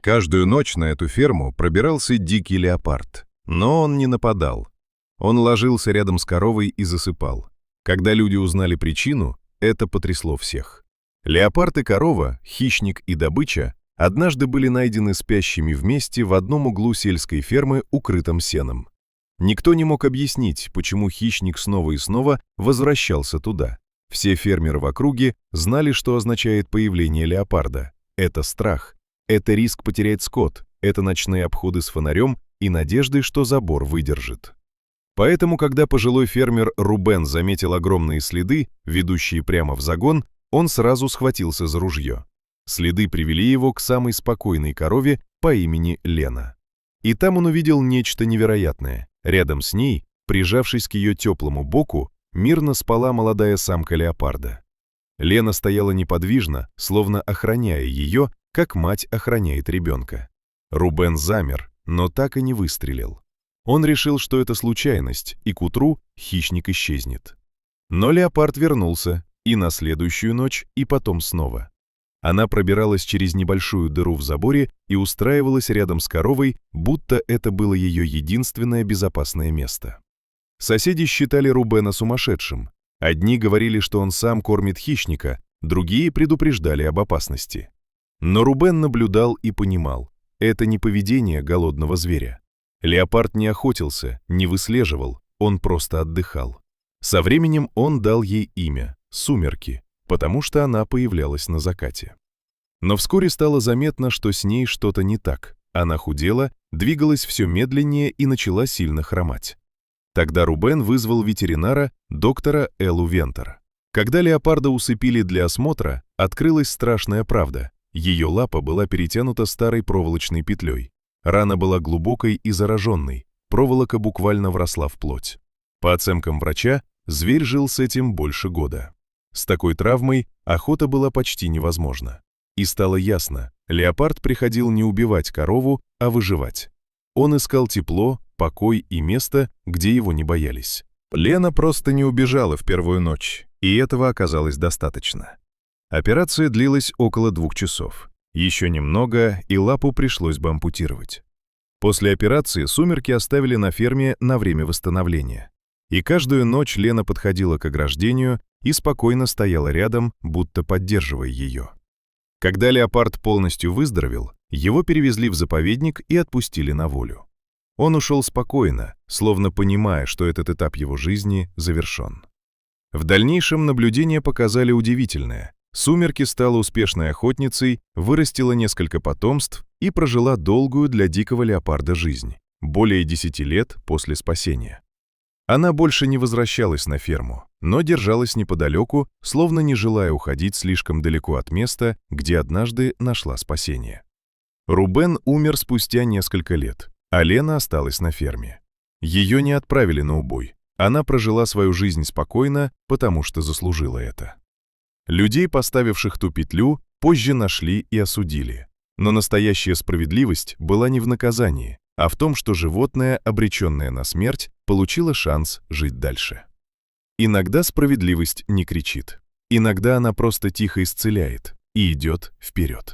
Каждую ночь на эту ферму пробирался дикий леопард, но он не нападал. Он ложился рядом с коровой и засыпал. Когда люди узнали причину, это потрясло всех. Леопард и корова, хищник и добыча, однажды были найдены спящими вместе в одном углу сельской фермы, укрытом сеном. Никто не мог объяснить, почему хищник снова и снова возвращался туда. Все фермеры в округе знали, что означает появление леопарда. Это страх, это риск потерять скот, это ночные обходы с фонарем и надежды, что забор выдержит. Поэтому, когда пожилой фермер Рубен заметил огромные следы, ведущие прямо в загон, он сразу схватился за ружье. Следы привели его к самой спокойной корове по имени Лена. И там он увидел нечто невероятное. Рядом с ней, прижавшись к ее теплому боку, мирно спала молодая самка леопарда. Лена стояла неподвижно, словно охраняя ее, как мать охраняет ребенка. Рубен замер, но так и не выстрелил. Он решил, что это случайность, и к утру хищник исчезнет. Но леопард вернулся и на следующую ночь, и потом снова. Она пробиралась через небольшую дыру в заборе и устраивалась рядом с коровой, будто это было ее единственное безопасное место. Соседи считали Рубена сумасшедшим. Одни говорили, что он сам кормит хищника, другие предупреждали об опасности. Но Рубен наблюдал и понимал, это не поведение голодного зверя. Леопард не охотился, не выслеживал, он просто отдыхал. Со временем он дал ей имя — Сумерки, потому что она появлялась на закате. Но вскоре стало заметно, что с ней что-то не так. Она худела, двигалась все медленнее и начала сильно хромать. Тогда Рубен вызвал ветеринара, доктора Эллу Вентер. Когда леопарда усыпили для осмотра, открылась страшная правда. Ее лапа была перетянута старой проволочной петлей. Рана была глубокой и зараженной, проволока буквально вросла в плоть. По оценкам врача, зверь жил с этим больше года. С такой травмой охота была почти невозможна. И стало ясно, леопард приходил не убивать корову, а выживать. Он искал тепло, покой и место, где его не боялись. Лена просто не убежала в первую ночь, и этого оказалось достаточно. Операция длилась около 2 часов. Еще немного, и лапу пришлось бы ампутировать. После операции Сумерки оставили на ферме на время восстановления. И каждую ночь Лена подходила к ограждению и спокойно стояла рядом, будто поддерживая ее. Когда леопард полностью выздоровел, его перевезли в заповедник и отпустили на волю. Он ушел спокойно, словно понимая, что этот этап его жизни завершен. В дальнейшем наблюдения показали удивительное. Сумерки стала успешной охотницей, вырастила несколько потомств и прожила долгую для дикого леопарда жизнь, более 10 лет после спасения. Она больше не возвращалась на ферму, но держалась неподалеку, словно не желая уходить слишком далеко от места, где однажды нашла спасение. Рубен умер спустя несколько лет, а Лена осталась на ферме. Ее не отправили на убой. Она прожила свою жизнь спокойно, потому что заслужила это. Людей, поставивших ту петлю, позже нашли и осудили. Но настоящая справедливость была не в наказании, а в том, что животное, обреченное на смерть, получило шанс жить дальше. Иногда справедливость не кричит. Иногда она просто тихо исцеляет и идет вперед.